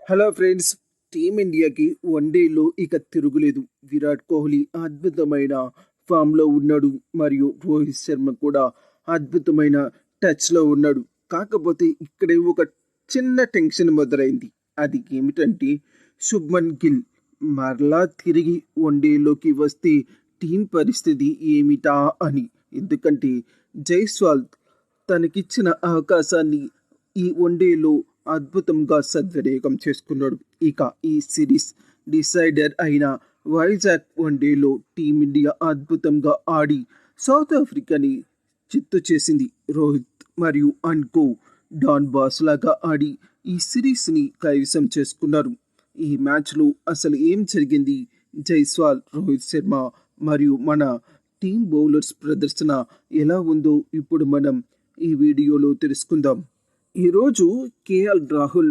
Hello friends, టీమిండియాకి వన్డేలో ఇక తిరుగులేదు. విరాట్ కోహ్లీ అద్భుతమైన ఫామ్లో ఉన్నాడు. మరియు రోహిత్ శర్మ కూడా అద్భుతమైన టచ్లో ఉన్నాడు. కాకపోతే ఇక్కడే ఒక చిన్న టెన్షన్ మొదలైంది. అది ఏమిటంటే శుభ్మన్ గిల్ మరలా తిరిగి వన్డేలోకి వస్తే టీం పరిస్థితి ఏమిటా అని. ఎందుకంటే జైస్వాల్ తనకిచ్చిన అవకాశాన్ని ఈ వన్డేలో అద్భుతంగా సద్వినియోగం చేసుకున్నాడు. ఇక ఈ సిరీస్ డిసైడర్ అయిన వైజాగ్ వన్డేలో టీమిండియా అద్భుతంగా ఆడి సౌత్ ఆఫ్రికాని చిత్తు చేసింది. రోహిత్ మరియు అన్కో డాన్ బాస్ లాగా ఆడి ఈ సిరీస్ని కైవసం చేసుకున్నారు. ఈ మ్యాచ్లో అసలు ఏం జరిగింది, జైస్వాల్, రోహిత్ శర్మ మరియు మన టీం బౌలర్స్ ప్రదర్శన ఎలా ఉందో ఇప్పుడు మనం ఈ వీడియోలో తెలుసుకుందాం. ఈరోజు కేఎల్ రాహుల్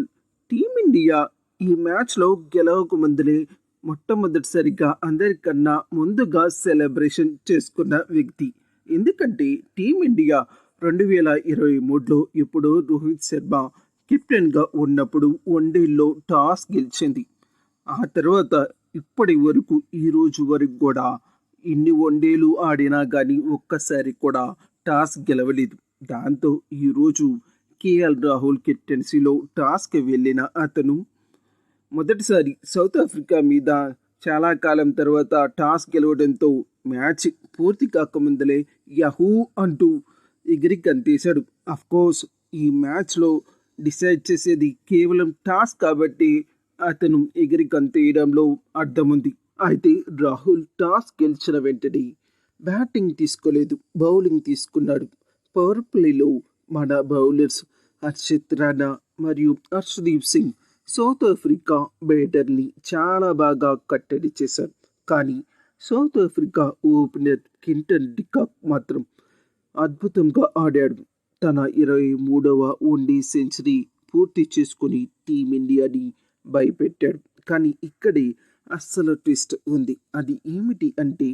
టీమిండియా ఈ మ్యాచ్లో గెలవక ముందులే మొట్టమొదటిసారిగా అందరికన్నా ముందుగా సెలబ్రేషన్ చేసుకున్న వ్యక్తి. ఎందుకంటే టీమిండియా 2023లో ఇప్పుడు రోహిత్ శర్మ కెప్టెన్గా ఉన్నప్పుడు వన్డేల్లో టాస్ గెలిచింది. ఆ తర్వాత ఇప్పటి వరకు ఈ రోజు వరకు కూడా ఇన్ని వన్డేలు ఆడినా కానీ ఒక్కసారి కూడా టాస్ గెలవలేదు. దాంతో ఈరోజు కేఎల్ రాహుల్ కెప్టెన్సీలో టాస్కి వెళ్ళిన అతను మొదటిసారి సౌత్ ఆఫ్రికా మీద చాలా కాలం తర్వాత టాస్ గెలవడంతో మ్యాచ్ పూర్తి కాకముందలే యహూ అంటూ ఎగిరి గంతేశాడు. అఫ్కోర్స్ ఈ మ్యాచ్లో డిసైడ్ చేసేది కేవలం టాస్ కాబట్టి అతను ఎగిరి గంతేయడంలో అర్థం ఉంది. అయితే రాహుల్ టాస్ గెలిచిన వెంటనే బ్యాటింగ్ తీసుకోలేదు, బౌలింగ్ తీసుకున్నాడు. పవర్ ప్లేలో మన బౌలర్స్ హర్షిత్ రాణా మరియు హర్షదీప్ సింగ్ సౌత్ ఆఫ్రికా బ్యాటర్ని చాలా బాగా కట్టడి చేశారు. కానీ south Africa opener Quinton de Kock మాత్రం అద్భుతంగా ఆడాడు. తన 23వ వన్డే సెంచరీ పూర్తి చేసుకుని టీమిండియాని భయపెట్టాడు. కానీ ఇక్కడే అస్సలు ట్విస్ట్ ఉంది. అది ఏమిటి అంటే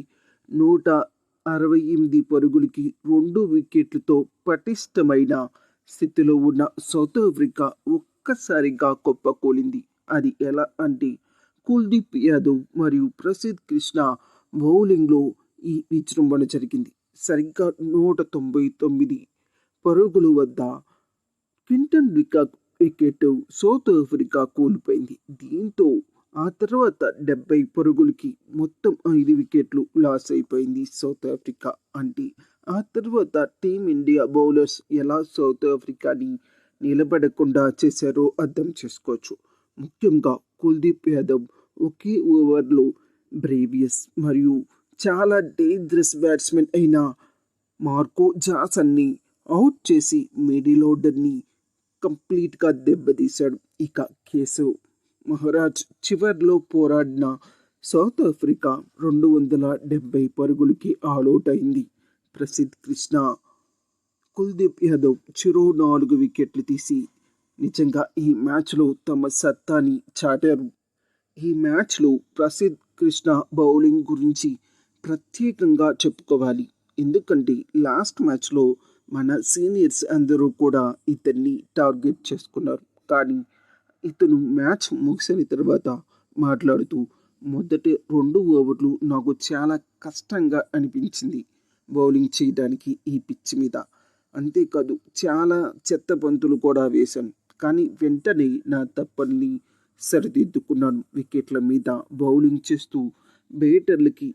168 పరుగులకి 2 వికెట్లతో పటిష్టమైన స్థితిలో ఉన్న సౌత్ ఆఫ్రికా ఒక్కసారిగా కుప్పకూలింది. అది ఎలా అంటే కుల్దీప్ యాదవ్ మరియు ప్రసిద్ధ్ కృష్ణ బౌలింగ్లో ఈ విజృంభణ జరిగింది. సరిగ్గా 199 పరుగుల వద్ద Quinton de Kock wicket south Africa కోల్పోయింది. దీంతో ఆ తర్వాత 70 పరుగులకి మొత్తం 5 వికెట్లు లాస్ అయిపోయింది సౌత్ ఆఫ్రికా. అంటే ఆ తర్వాత టీమిండియా బౌలర్స్ ఎలా సౌత్ ఆఫ్రికాని నిలబడకుండా చేశారో అర్థం చేసుకోవచ్చు. ముఖ్యంగా కుల్దీప్ యాదవ్ ఒకే ఓవర్లో బ్రేవియస్ మరియు చాలా డేంజరస్ బ్యాట్స్మెన్ అయిన మార్కో జాసన్ని అవుట్ చేసి మిడిల్ ఆర్డర్ని కంప్లీట్గా దెబ్బతీశాడు. ఇక కేశవ్ మహారాజ్ చివర్లో పోరాడిన సౌత్ ఆఫ్రికా 270 పరుగులకి ఆల్అౌట్ అయింది. ప్రసిద్ధ్ కృష్ణ, కుల్దీప్ యాదవ్ చెరో 4 వికెట్లు తీసి నిజంగా ఈ మ్యాచ్లో తమ సత్తాని చాటారు. ఈ మ్యాచ్లో ప్రసిద్ధ్ కృష్ణ బౌలింగ్ గురించి ప్రత్యేకంగా చెప్పుకోవాలి. ఎందుకంటే లాస్ట్ మ్యాచ్లో మన సీనియర్స్ అందరూ కూడా ఇతన్ని టార్గెట్ చేసుకున్నారు. కానీ ఇతను మ్యాచ్ ముగిసిన తర్వాత మాట్లాడుతూ మొదటి 2 ఓవర్లు నాకు చాలా కష్టంగా అనిపించింది బౌలింగ్ చేయడానికి ఈ పిచ్ మీద. అంతేకాదు చాలా చెత్త బంతులు కూడా వేశాను. కానీ వెంటనే నా తప్పుల్ని సరిదిద్దుకున్నాను. వికెట్ల మీద బౌలింగ్ చేస్తూ బ్యాటర్లకి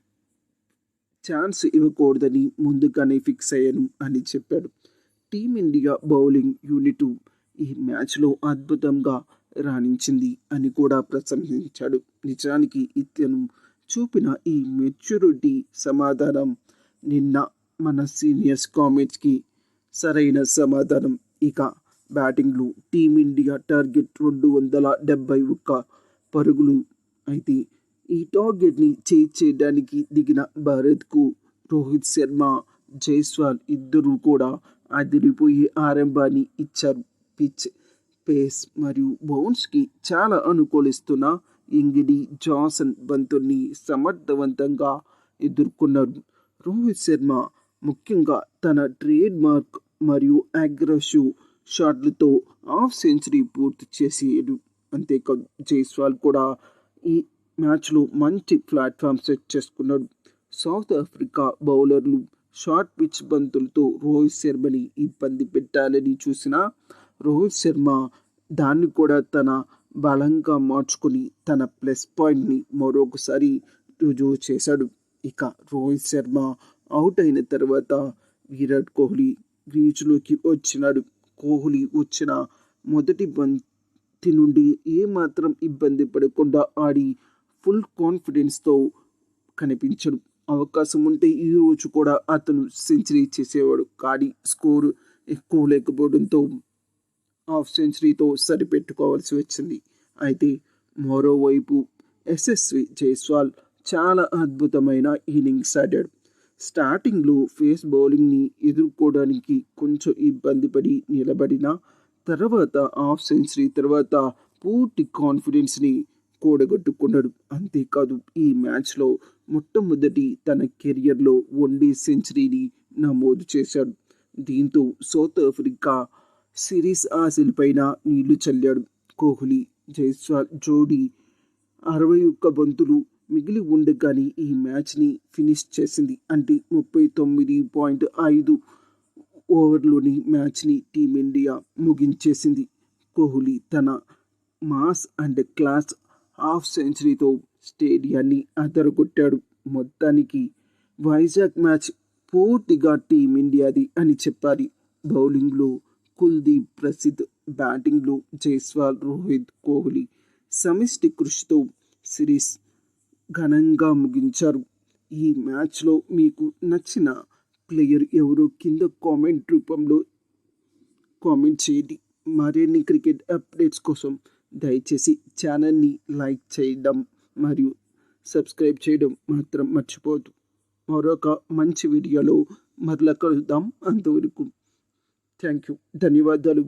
ఛాన్స్ ఇవ్వకూడదని ముందుగానే ఫిక్స్ అయ్యాను అని చెప్పాడు. టీమిండియా బౌలింగ్ యూనిట్ ఈ మ్యాచ్లో అద్భుతంగా రాణించింది అని కూడా ప్రశంసించాడు. నిజానికి ఇతను చూపిన ఈ మెచ్యూరిటీ సమాధానం నిన్న మన సీనియర్స్ కామెంట్స్కి సరైన సమాధానం. ఇక బ్యాటింగ్లో టీమిండియా టార్గెట్ 271 పరుగులు. అయితే ఈ టార్గెట్ని చేయడానికి దిగిన భారత్కు రోహిత్ శర్మ, జైస్వాల్ ఇద్దరూ కూడా అదిరిపోయే ఆరంభాన్ని ఇచ్చారు. పిచ్ పేస్ మరియు బౌన్స్కి చాలా అనుకూలిస్తున్న ఇంగిడి జాన్సన్ బంతుల్ని సమర్థవంతంగా ఎదుర్కొన్నారు. రోహిత్ శర్మ ముఖ్యంగా తన ట్రేడ్ మార్క్ మరియు అగ్రెసివ్ షాట్లతో హాఫ్ సెంచరీ పూర్తి చేసాడు. అంతేకాదు జైస్వాల్ కూడా ఈ మ్యాచ్లో మంచి ప్లాట్ఫామ్ సెట్ చేసుకున్నాడు. సౌత్ ఆఫ్రికా బౌలర్లు షార్ట్ పిచ్ బంతులతో రోహిత్ శర్మని ఇబ్బంది పెట్టాలని చూసిన రోహిత్ శర్మ దాన్ని కూడా తన బలంగా మార్చుకొని తన ప్లస్ పాయింట్ని మరొకసారి రుజువు చేశాడు. ఇక రోహిత్ శర్మ అవుట్ అయిన తర్వాత విరాట్ కోహ్లీ క్రీజులోకి వచ్చినాడు. కోహ్లీ వచ్చిన మొదటి బంతి నుండి ఏమాత్రం ఇబ్బంది పడకుండా ఆడి ఫుల్ కాన్ఫిడెన్స్తో కనిపించడు. అవకాశం ఉంటే ఈ రోజు కూడా అతను సెంచరీ చేసేవాడు, కానీ స్కోరు ఎక్కువ లేకపోవడంతో హాఫ్ సెంచరీతో సరిపెట్టుకోవాల్సి వచ్చింది. అయితే మరోవైపు యశస్వి జైస్వాల్ చాలా అద్భుతమైన ఇన్నింగ్స్ ఆడాడు. స్టార్టింగ్లో ఫేస్ బౌలింగ్ని ఎదుర్కోవడానికి కొంచెం ఇబ్బంది పడి నిలబడిన తర్వాత హాఫ్ సెంచరీ తర్వాత పూర్తి కాన్ఫిడెన్స్ని కూడగట్టుకున్నాడు. అంతేకాదు ఈ మ్యాచ్లో మొట్టమొదటి తన కెరియర్లో వన్డే సెంచరీని నమోదు చేశాడు. దీంతో సౌత్ ఆఫ్రికా సిరీస్ ఆశలపైన నీళ్లు చల్లాడు. కోహ్లీ జైస్వాల్ జోడీ 61 బంతులు మిగిలి ఉండగానే ఈ మ్యాచ్ని ఫినిష్ చేసింది. అంటే 39.5 ఓవర్లోని మ్యాచ్ని టీమిండియా ముగించేసింది. కోహ్లీ తన మాస్ అండ్ క్లాస్ హాఫ్ సెంచరీతో స్టేడియాన్ని అదరగొట్టాడు. మొత్తానికి వైజాగ్ మ్యాచ్ పూర్తిగా టీమిండియాది అని చెప్పాలి. బౌలింగ్లో కుల్దీప్ ప్రసిద్ధ్, బ్యాటింగ్లో జైస్వాల్, రోహిత్, కోహ్లీ సమిష్టి కృషితో సిరీస్ ఘనంగా ముగించారు. ఈ మ్యాచ్లో మీకు నచ్చిన ప్లేయర్ ఎవరో కింద కామెంట్ రూపంలో కామెంట్ చేయండి. మరిన్ని క్రికెట్ అప్డేట్స్ కోసం దయచేసి ఛానల్ని లైక్ చేయడం మరియు సబ్స్క్రైబ్ చేయడం మాత్రం మర్చిపోవద్దు. మరొక మంచి వీడియోలో మరలా కలుద్దాం. అంతవరకు థ్యాంక్ యూ, ధన్యవాదాలు.